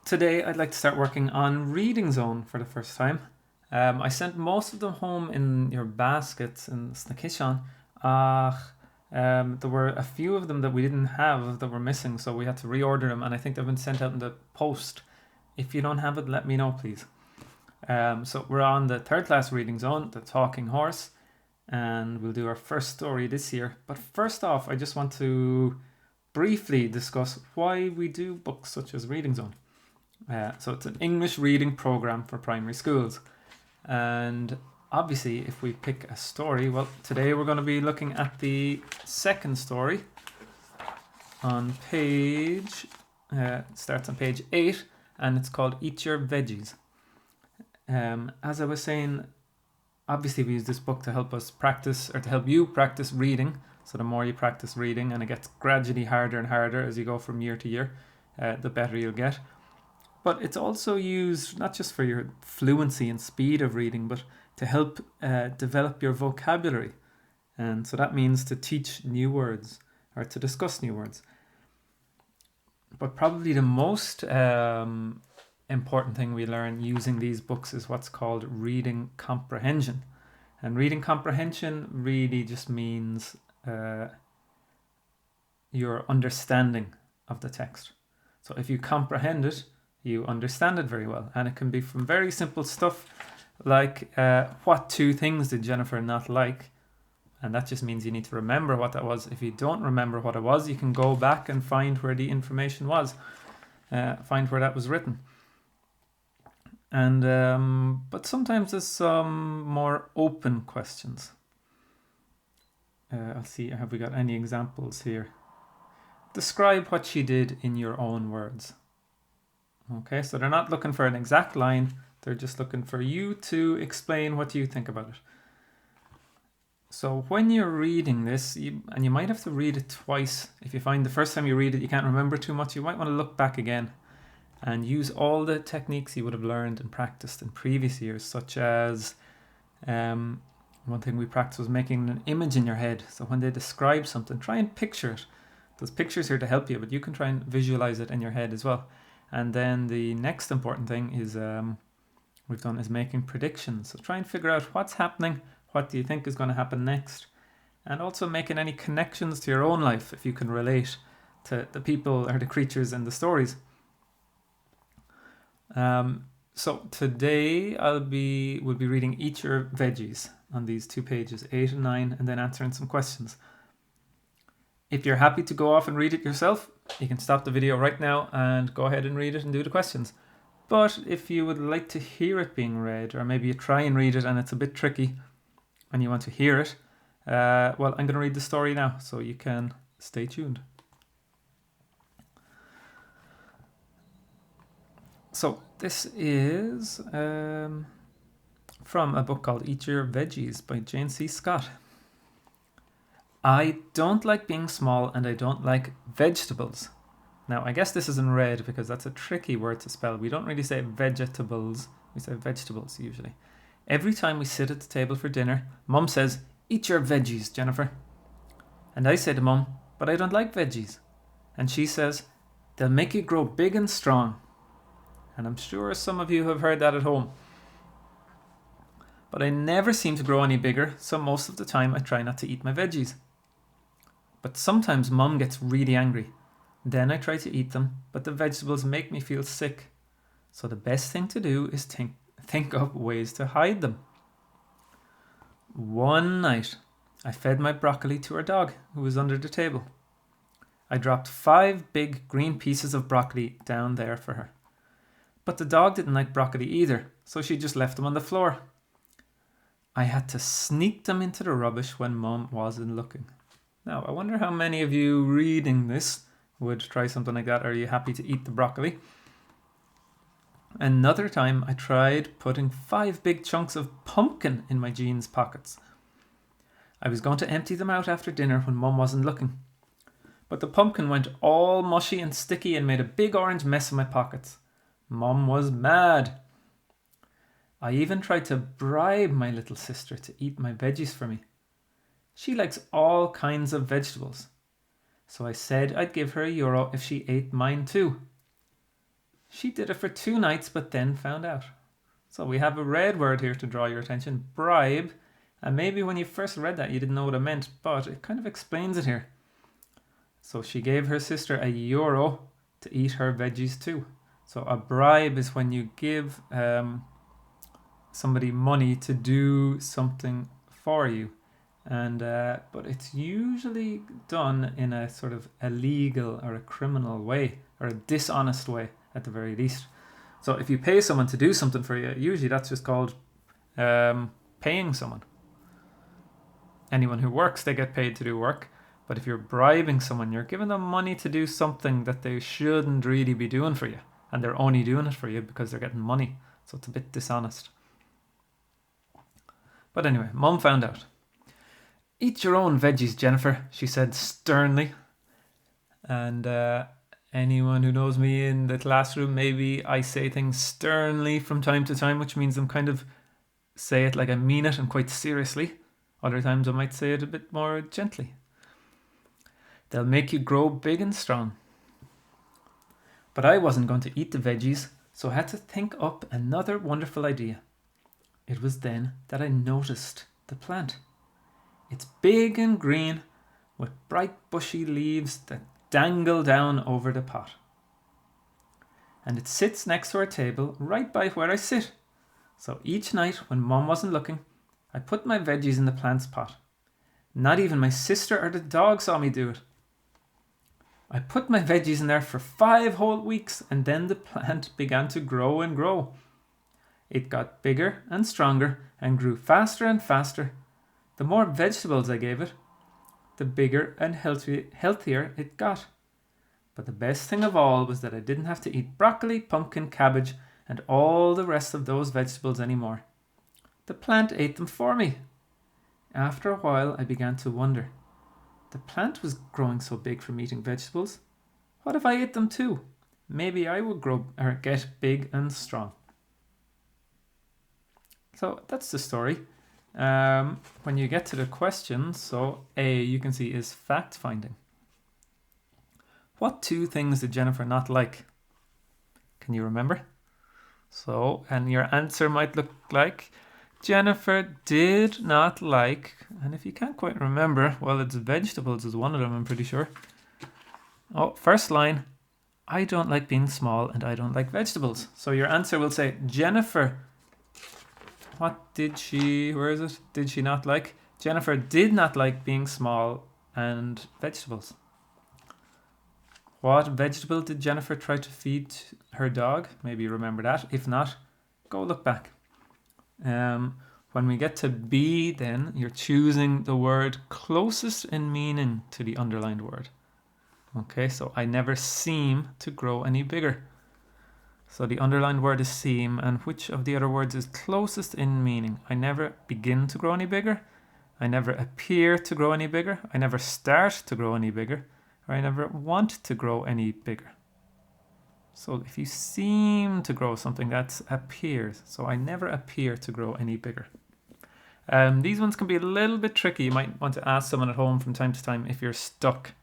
Today I'd like to start working on Reading Zone for the first time. I sent most of them home in your baskets in Snakishan. There were a few of them that we didn't have that were missing, so we had to reorder them, and I think they've been sent out in the post. If you don't have it, let me know, please. So we're on the third class Reading Zone, the Talking Horse, and we'll do our first story this year. But first off, I just want to briefly discuss why we do books such as Reading Zone. So it's an English reading program for primary schools. And obviously, if we pick a story, well, today we're going to be looking at the second story on page, it starts on page 8, and it's called Eat Your Veggies. As I was saying, obviously we use this book to help us practice, or to help you practice reading. So the more you practice reading, and it gets gradually harder and harder as you go from year to year, the better you'll get. But it's also used not just for your fluency and speed of reading, but to help develop your vocabulary. And so that means to teach new words or to discuss new words. But probably the most important thing we learn using these books is what's called reading comprehension. And reading comprehension really just means your understanding of the text. So if you comprehend it, you understand it very well. And it can be from very simple stuff like what two things did Jennifer not like? And that just means you need to remember what that was. If you don't remember what it was, you can go back and find where the information was, find where that was written. And but sometimes there's some more open questions. I'll see, have we got any examples here? Describe what she did in your own words. Okay, so they're not looking for an exact line, they're just looking for you to explain what you think about it. So when you're reading this, and you might have to read it twice, if you find the first time you read it you can't remember too much, you might want to look back again and use all the techniques you would have learned and practiced in previous years, such as one thing we practiced was making an image in your head. So when they describe something, try and picture it. There's pictures here to help you, but you can try and visualize it in your head as well. And then the next important thing is we've done is making predictions. So try and figure out what's happening, what do you think is going to happen next, and also making any connections to your own life if you can relate to the people or the creatures in the stories. So today we'll be reading Eat Your Veggies on these two pages, 8 and 9, and then answering some questions. If you're happy to go off and read it yourself, you can stop the video right now and go ahead and read it and do the questions. But if you would like to hear it being read, or maybe you try and read it and it's a bit tricky and you want to hear it, well, I'm going to read the story now, so you can stay tuned. So this is from a book called Eat Your Veggies by Jane C. Scott. I don't like being small and I don't like vegetables. Now, I guess this is in red because that's a tricky word to spell. We don't really say vegetables, we say vegetables usually. Every time we sit at the table for dinner, Mum says, "Eat your veggies, Jennifer." And I say to Mum, "But I don't like veggies." And she says, "They'll make you grow big and strong." And I'm sure some of you have heard that at home. But I never seem to grow any bigger, so most of the time I try not to eat my veggies. But sometimes Mum gets really angry. Then I try to eat them, but the vegetables make me feel sick. So the best thing to do is think up ways to hide them. One night, I fed my broccoli to our dog, who was under the table. I dropped 5 big green pieces of broccoli down there for her. But the dog didn't like broccoli either, so she just left them on the floor. I had to sneak them into the rubbish when Mum wasn't looking. Now, I wonder how many of you reading this would try something like that. Are you happy to eat the broccoli? Another time, I tried putting 5 big chunks of pumpkin in my jeans pockets. I was going to empty them out after dinner when Mum wasn't looking. But the pumpkin went all mushy and sticky and made a big orange mess in my pockets. Mum was mad. I even tried to bribe my little sister to eat my veggies for me. She likes all kinds of vegetables. So I said I'd give her €1 if she ate mine too. She did it for 2 nights, but then found out. So we have a red word here to draw your attention, bribe. And maybe when you first read that, you didn't know what it meant, but it kind of explains it here. So she gave her sister €1 to eat her veggies too. So a bribe is when you give somebody money to do something for you. And but it's usually done in a sort of illegal or a criminal way, or a dishonest way at the very least. So if you pay someone to do something for you, usually that's just called paying someone. Anyone who works, they get paid to do work. But if you're bribing someone, you're giving them money to do something that they shouldn't really be doing for you. And they're only doing it for you because they're getting money. So it's a bit dishonest. But anyway, Mum found out. Eat your own veggies, Jennifer, she said sternly. And anyone who knows me in the classroom, maybe I say things sternly from time to time, which means I'm kind of say it like I mean it and quite seriously. Other times I might say it a bit more gently. They'll make you grow big and strong. But I wasn't going to eat the veggies, so I had to think up another wonderful idea. It was then that I noticed the plant. It's big and green, with bright bushy leaves that dangle down over the pot. And it sits next to our table, right by where I sit. So each night, when Mum wasn't looking, I put my veggies in the plant's pot. Not even my sister or the dog saw me do it. I put my veggies in there for 5 whole weeks, and then the plant began to grow and grow. It got bigger and stronger and grew faster and faster. The more vegetables I gave it, the bigger and healthier it got. But the best thing of all was that I didn't have to eat broccoli, pumpkin, cabbage, and all the rest of those vegetables anymore. The plant ate them for me. After a while, I began to wonder. The plant was growing so big from eating vegetables. What if I ate them too? Maybe I would grow or get big and strong. So that's the story. When you get to the questions, so A, you can see, is fact finding. What 2 things did Jennifer not like? Can you remember? So, and your answer might look like Jennifer did not like, and if you can't quite remember, well, it's vegetables is one of them, I'm pretty sure. Oh, first line, I don't like being small and I don't like vegetables. So your answer will say, Jennifer, what did she, where is it? Did she not like? Jennifer did not like being small and vegetables. What vegetable did Jennifer try to feed her dog? Maybe you remember that. If not, go look back. When we get to B, then you're choosing the word closest in meaning to the underlined word. Okay, so I never seem to grow any bigger. So the underlined word is seem, and which of the other words is closest in meaning? I never begin to grow any bigger. I never appear to grow any bigger. I never start to grow any bigger. Or I never want to grow any bigger. So if you seem to grow something, that's appears. So I never appear to grow any bigger. These ones can be a little bit tricky. You might want to ask someone at home from time to time if you're stuck